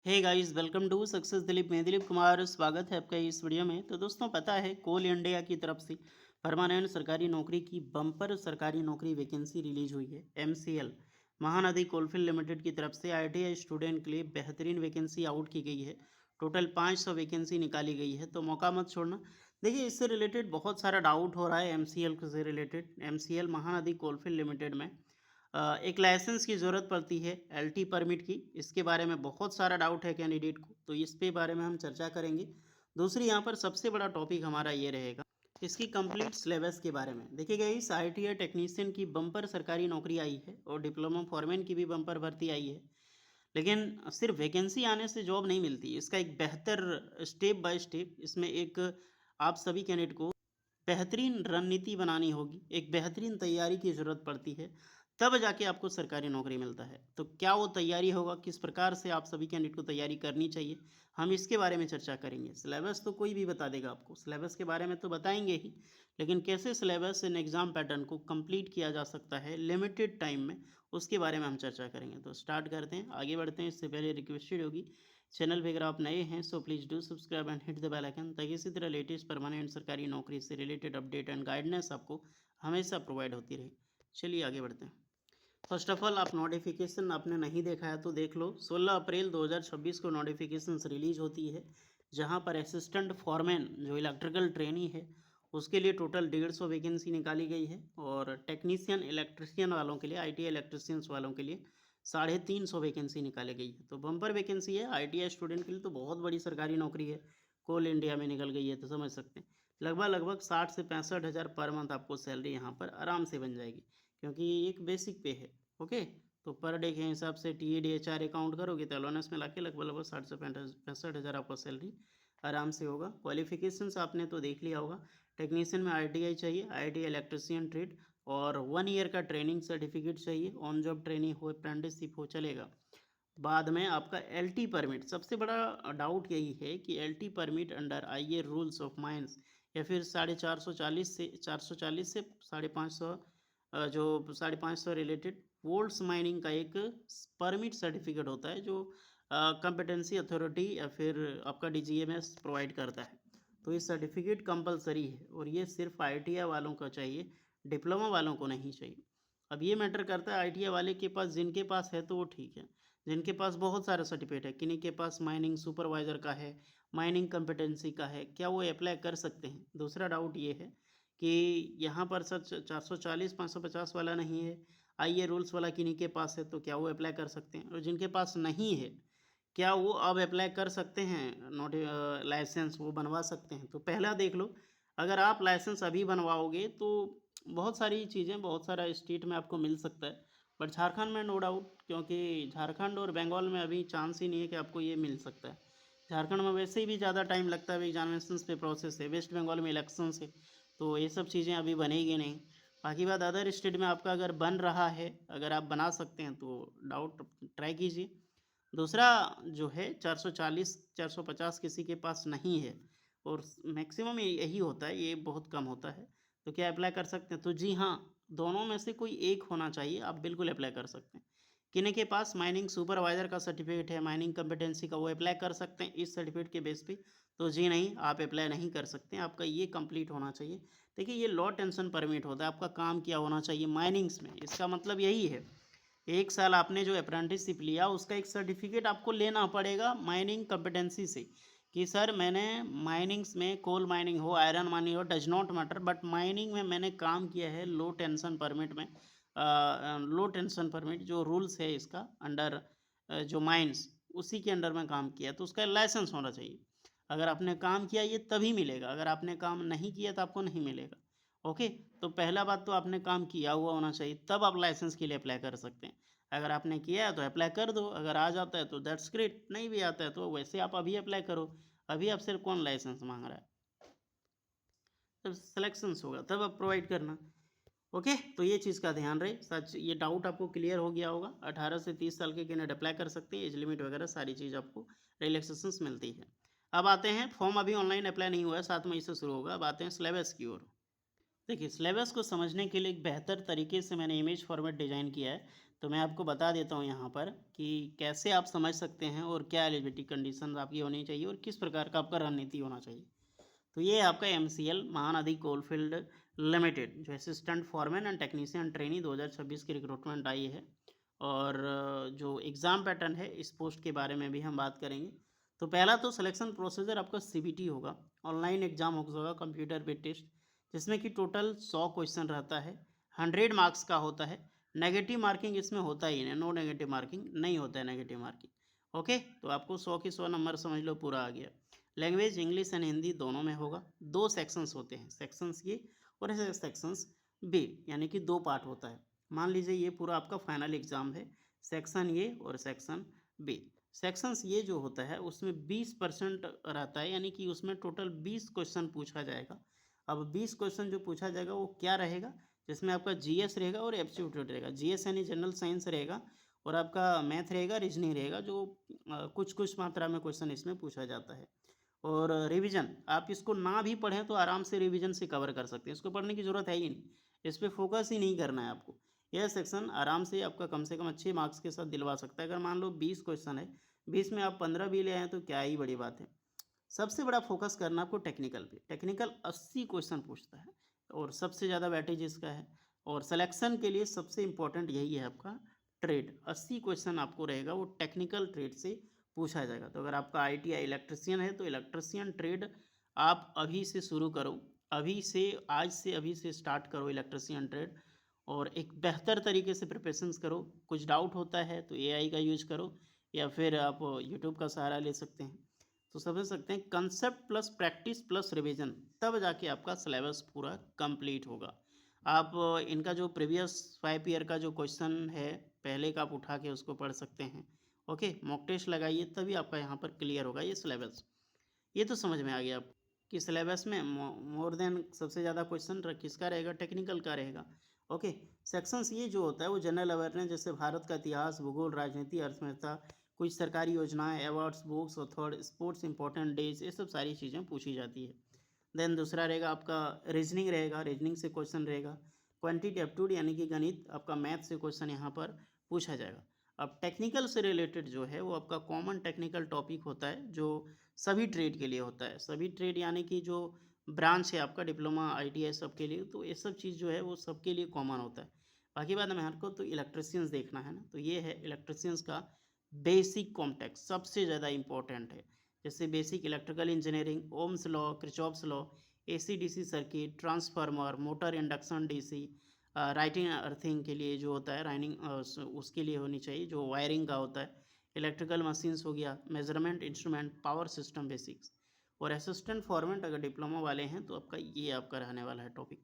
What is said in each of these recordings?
Hey guys, welcome to Success Dilip. मैं दिलीप कुमार, स्वागत है आपका इस वीडियो में। तो दोस्तों, पता है कोल इंडिया की तरफ से परमानेंट सरकारी नौकरी की बम्पर सरकारी नौकरी वैकेंसी रिलीज हुई है। एमसीएल महानदी कोलफील्ड लिमिटेड की तरफ से आईटीआई स्टूडेंट के लिए बेहतरीन वैकेंसी आउट की गई है। टोटल 500 वैकेंसी निकाली गई है, तो मौका मत छोड़ना। देखिए, इससे रिलेटेड बहुत सारा डाउट हो रहा है। एमसीएल से related, MCL Mahanadi coalfield limited में एक लाइसेंस की ज़रूरत पड़ती है, एलटी परमिट की। इसके बारे में बहुत सारा डाउट है कैंडिडेट को, तो इस पे बारे में हम चर्चा करेंगे। दूसरी यहाँ पर सबसे बड़ा टॉपिक हमारा ये रहेगा इसकी कंप्लीट सिलेबस के बारे में। देखिएगा, इस आईटीआई टेक्नीशियन की बम्पर सरकारी नौकरी आई है और डिप्लोमा फॉरमैन की भी बम्पर भर्ती आई है। लेकिन सिर्फ वैकेंसी आने से जॉब नहीं मिलती, इसका एक बेहतर स्टेप बाय स्टेप इसमें एक आप सभी कैंडिडेट को बेहतरीन रणनीति बनानी होगी, एक बेहतरीन तैयारी की ज़रूरत पड़ती है, तब जाके आपको सरकारी नौकरी मिलता है। तो क्या वो तैयारी होगा, किस प्रकार से आप सभी कैंडिडेट को तैयारी करनी चाहिए, हम इसके बारे में चर्चा करेंगे। सिलेबस तो कोई भी बता देगा आपको, सिलेबस के बारे में तो बताएंगे ही, लेकिन कैसे सिलेबस इन एग्ज़ाम पैटर्न को कंप्लीट किया जा सकता है लिमिटेड टाइम में, उसके बारे में हम चर्चा करेंगे। तो स्टार्ट करते हैं, आगे बढ़ते हैं। इससे पहले रिक्वेस्टेड होगी, चैनल पे अगर आप नए हैं so please do subscribe and hit the bell icon, ताकि इसी तरह लेटेस्ट परमानेंट सरकारी नौकरी से रिलेटेड अपडेट एंड गाइडेंस आपको हमेशा प्रोवाइड होती रहे। चलिए आगे बढ़ते हैं। फर्स्ट ऑफ ऑल, आप नोटिफिकेशन आपने नहीं देखा है तो देख लो। 16 अप्रैल 2026 को नोटिफिकेशन रिलीज होती है, जहां पर असिस्टेंट फॉरमैन जो इलेक्ट्रिकल ट्रेनी है उसके लिए टोटल 150 वैकेंसी निकाली गई है, और टेक्नीशियन इलेक्ट्रिशियन वालों के लिए, आईटीआई इलेक्ट्रिशियंस वालों के लिए 350 वैकेंसी निकाली गई है। तो बम्पर वैकेंसी है आईटीआई स्टूडेंट के लिए, तो बहुत बड़ी सरकारी नौकरी है, कोल इंडिया में निकल गई है, तो समझ सकते हैं लगभग लगभग 60 से 65 हज़ार पर मंथ आपको सैलरी यहाँ पर आराम से बन जाएगी, क्योंकि ये एक बेसिक पे है। ओके, तो पर डे के हिसाब से TAD HR अकाउंट करोगे तो अलोनेस में लाके लगभग लगभग 60 से 65 हज़ार आपको सैलरी आराम से होगा। क्वालिफिकेशंस आपने तो देख लिया होगा। टेक्नीशियन में ITI चाहिए, ITI इलेक्ट्रिशियन ट्रेड, और 1 ईयर का ट्रेनिंग सर्टिफिकेट चाहिए। ऑन जॉब ट्रेनिंग हो, अप्रेंटिसशिप हो, चलेगा। बाद में आपका LT परमिट, सबसे बड़ा डाउट यही है कि LT permit under IA rules of mines, या फिर 440 से 440 से 550, जो 550 रिलेटेड वोल्ट्स माइनिंग का एक परमिट सर्टिफिकेट होता है, जो कॉम्पिटेंसी अथॉरिटी या फिर आपका DGMS प्रोवाइड करता है। तो ये सर्टिफिकेट कंपलसरी है, और ये सिर्फ ITI वालों को चाहिए, डिप्लोमा वालों को नहीं चाहिए। अब ये मैटर करता है ITI वाले के पास, जिनके पास है तो वो ठीक है, जिनके पास बहुत सारा सर्टिफिकेट है, किन्हीं के पास माइनिंग सुपरवाइज़र का है, माइनिंग कंपिटेंसी का है, क्या वो अप्लाई कर सकते हैं? दूसरा डाउट ये है कि यहाँ पर सर 440 550 वाला नहीं है, IA रूल्स वाला किन्हीं के पास है, तो क्या वो अप्लाई कर सकते हैं? और जिनके पास नहीं है, क्या वो अब अप्लाई कर सकते हैं? लाइसेंस वो बनवा सकते हैं? तो पहला देख लो, अगर आप लाइसेंस अभी बनवाओगे तो बहुत सारी चीज़ें, बहुत सारा स्टेट में आपको मिल सकता है, बट झारखंड में नो डाउट, क्योंकि झारखंड और बंगाल में अभी चांस ही नहीं है कि आपको ये मिल सकता है। झारखंड में वैसे ही भी ज़्यादा टाइम लगता है, एग्जामिनेशंस पे प्रोसेस है, वेस्ट बंगाल में इलेक्शंस है, तो ये सब चीज़ें अभी बनेगी नहीं। बाकी बात, अदर स्टेट में आपका अगर बन रहा है, अगर आप बना सकते हैं तो डाउट ट्राई कीजिए। दूसरा जो है 440 450 किसी के पास नहीं है, और मैक्सिमम यही होता है, ये बहुत कम होता है, तो क्या अप्लाई कर सकते हैं? तो जी हाँ, दोनों में से कोई एक होना चाहिए, आप बिल्कुल अप्लाई कर सकते हैं। किन्हीं के पास माइनिंग सुपरवाइज़र का सर्टिफिकेट है, माइनिंग कम्पिटेंसी का, वो अप्लाई कर सकते हैं इस सर्टिफिकेट के बेस पे, तो जी नहीं, आप अप्लाई नहीं कर सकते हैं, आपका ये कंप्लीट होना चाहिए। देखिए, ये लो टेंशन परमिट होता है, आपका काम किया होना चाहिए माइनिंग्स में, इसका मतलब यही है। 1 साल आपने जो अप्रेंटिसशिप लिया, उसका एक सर्टिफिकेट आपको लेना पड़ेगा माइनिंग कॉम्पिटेंसी से, कि सर मैंने माइनिंग्स में, कोल माइनिंग हो, आयरन माइनिंग हो, does not matter, but mining में मैंने काम किया है लो टेंशन परमिट में। लो टेंशन परमिट जो रूल्स है इसका अंडर, जो माइंस, उसी के अंडर में काम किया है, तो उसका लाइसेंस होना चाहिए। अगर आपने काम किया ये तभी मिलेगा, अगर आपने काम नहीं किया तो आपको नहीं मिलेगा। ओके, तो पहला बात तो आपने काम किया हुआ होना चाहिए, तब आप लाइसेंस के लिए अप्लाई कर सकते हैं। अगर आपने किया है तो अप्लाई कर दो, अगर आ जाता है तो दैट्स ग्रेट, नहीं भी आता है तो वैसे आप अभी अप्लाई करो। अभी आपसे कौन लाइसेंस मांग रहा है? जब सिलेक्शंस होगा तब आप प्रोवाइड करना। ओके, तो ये चीज़ का ध्यान रहे। सच ये डाउट आपको क्लियर हो गया होगा। 18 से 30 साल के कैंडिडेट अप्लाई कर सकते हैं, एज लिमिट वगैरह सारी चीज़ आपको रिलैक्सेशंस मिलती है। अब आते हैं, फॉर्म अभी ऑनलाइन अप्लाई नहीं हुआ है, 7 मई से शुरू होगा। अब आते हैं सिलेबस की ओर। देखिए, सिलेबस को समझने के लिए एक बेहतर तरीके से मैंने इमेज फॉर्मेट डिज़ाइन किया है, तो मैं आपको बता देता हूँ यहाँ पर कि कैसे आप समझ सकते हैं और क्या एलिजिबिलिटी कंडीशन आपकी होनी चाहिए और किस प्रकार का आपका रणनीति होना चाहिए। तो ये आपका MCL महानदी कोलफील्ड लिमिटेड जो assistant foreman and technician trainee 2026 की रिक्रूटमेंट आई है। और जो एग्ज़ाम पैटर्न है इस पोस्ट के बारे में भी हम बात करेंगे। तो पहला तो सिलेक्शन प्रोसीजर आपका CBT होगा, ऑनलाइन एग्जाम होगा, कंप्यूटर बेस्ड टेस्ट, जिसमें कि टोटल 100 क्वेश्चन रहता है, 100 मार्क्स का होता है। नेगेटिव मार्किंग इसमें होता ही नहीं, नो नेगेटिव मार्किंग नहीं होता है नेगेटिव मार्किंग। ओके, तो आपको 100 के 100 नंबर समझ लो पूरा आ गया। लैंग्वेज इंग्लिश एंड हिंदी दोनों में होगा। 2 सेक्शंस होते हैं, सेक्शंस ये और ऐसे सेक्शंस बी, यानी कि 2 पार्ट होता है। मान लीजिए ये पूरा आपका फाइनल एग्जाम है, सेक्शन ए और सेक्शन बी। सेक्शंस ये जो होता है उसमें 20% रहता है, यानी कि उसमें टोटल 20 क्वेश्चन पूछा जाएगा। अब 20 क्वेश्चन जो पूछा जाएगा वो क्या रहेगा, जिसमें आपका जीएस रहेगा और एप्टीट्यूड रहेगा। जीएस यानी जनरल साइंस रहेगा और आपका मैथ रहेगा, रीजनिंग रहेगा, जो कुछ कुछ मात्रा में क्वेश्चन इसमें पूछा जाता है। और रिवीजन, आप इसको ना भी पढ़ें तो आराम से रिवीजन से कवर कर सकते हैं, इसको पढ़ने की ज़रूरत है ही नहीं, इस पर फोकस ही नहीं करना है आपको। यह सेक्शन आराम से आपका कम से कम अच्छे मार्क्स के साथ दिलवा सकता है। अगर मान लो 20 क्वेश्चन है, 20 में आप 15 भी ले आए तो क्या ही बड़ी बात है। सबसे बड़ा फोकस करना आपको टेक्निकल पे। टेक्निकल 80 क्वेश्चन पूछता है और सबसे ज़्यादा वेटेज इसका है। और सिलेक्शन के लिए सबसे इम्पोर्टेंट यही है आपका ट्रेड। 80 क्वेश्चन आपको रहेगा वो टेक्निकल ट्रेड से पूछा जाएगा। तो अगर आपका ITI इलेक्ट्रिशियन है तो इलेक्ट्रिशियन ट्रेड आप अभी से शुरू करो, अभी से, आज से, अभी से स्टार्ट करो इलेक्ट्रिशियन ट्रेड, और एक बेहतर तरीके से प्रिपरेशंस करो। कुछ डाउट होता है तो AI का यूज करो या फिर आप यूट्यूब का सहारा ले सकते हैं। तो समझ सकते हैं concept plus practice plus revision, तब जाके आपका सिलेबस पूरा कंप्लीट होगा। आप इनका जो प्रीवियस 5 ईयर का जो क्वेश्चन है पहले का, आप उठा के उसको पढ़ सकते हैं। ओके, मॉक टेस्ट लगाइए तभी आपका यहाँ पर क्लियर होगा ये सिलेबस। ये तो समझ में आ गया आपको कि सिलेबस में मोर देन सबसे ज़्यादा क्वेश्चन किसका रहेगा, टेक्निकल का रहेगा। ओके, सेक्शंस ये जो होता है वो जनरल अवेयरनेस, जैसे भारत का इतिहास, भूगोल, राजनीति, अर्थव्यवस्था, कुछ सरकारी योजनाएं, awards, books, author, sports, important days, ये सब सारी चीज़ें पूछी जाती है। देन दूसरा रहेगा आपका रीजनिंग रहेगा, रीजनिंग से क्वेश्चन रहेगा। क्वांटिटी एप्टीट्यूड यानी कि गणित, आपका मैथ से क्वेश्चन यहाँ पर पूछा जाएगा। अब टेक्निकल से रिलेटेड जो है वो आपका कॉमन टेक्निकल टॉपिक होता है जो सभी ट्रेड के लिए होता है। सभी ट्रेड यानी कि जो ब्रांच है आपका, डिप्लोमा, ITI सबके लिए, तो ये सब चीज़ जो है वो सबके लिए कॉमन होता है। बाकी बात हमारे को तो इलेक्ट्रिशियंस देखना है ना, तो ये है इलेक्ट्रिशियंस का बेसिक कॉम्प्लेक्स, सबसे ज़्यादा इंपॉर्टेंट है। जैसे basic electrical engineering, Ohm's law, Kirchhoff's law, AC/DC circuit, transformer, motor, induction DC, writing earthing के लिए जो होता है राइनिंग, उसके लिए होनी चाहिए, जो वायरिंग का होता है। इलेक्ट्रिकल मशीन्स हो गया, measurement instrument, power system basics. और असिस्टेंट फॉरमेट अगर डिप्लोमा वाले हैं तो आपका ये आपका रहने वाला है टॉपिक।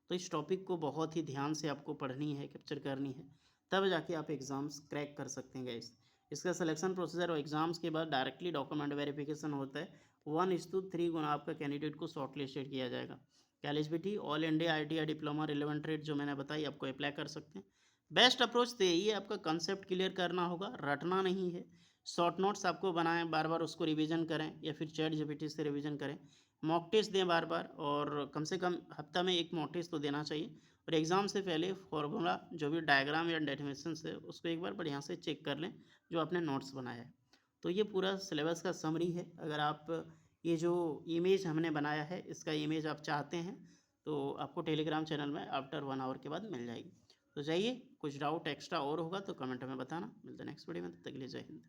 तो इस टॉपिक को बहुत ही ध्यान से आपको पढ़नी है, कैप्चर करनी है, तब जाके आप एग्ज़ाम्स क्रैक कर सकते हैं गाइस। इसका सिलेक्शन प्रोसीजर और एग्ज़ाम्स के बाद डायरेक्टली डॉक्यूमेंट वेरिफिकेशन होता है। 1:3 गुना आपका कैंडिडेट को शॉर्टलिस्टेड किया जाएगा। Eligibility, all India ITI diploma relevant trade जो मैंने बताई आपको अप्लाई कर सकते हैं। बेस्ट अप्रोच तो यही है, आपका कंसेप्ट क्लियर करना होगा, रटना नहीं है। शॉर्ट नोट्स आपको बनाएं, बार बार उसको रिवीजन करें या फिर ChatGPT से रिवीजन करें। मॉक टेस्ट दें बार बार, और कम से कम हफ्ता में एक मॉक टेस्ट तो देना चाहिए। और एग्ज़ाम से पहले फॉर्मूला जो भी डायग्राम या डेफिनेशन है उसको एक बार बढ़िया से चेक कर लें जो आपने नोट्स बनाया है। तो ये पूरा सिलेबस का समरी है। अगर आप ये जो इमेज हमने बनाया है इसका इमेज आप चाहते हैं तो आपको टेलीग्राम चैनल में आफ्टर 1 आवर के बाद मिल जाएगी। तो जाइए, कुछ डाउट एक्स्ट्रा और होगा तो कमेंट में बताना। मिलते हैं नेक्स्ट वीडियो में, तब तक के लिए जय हिंद।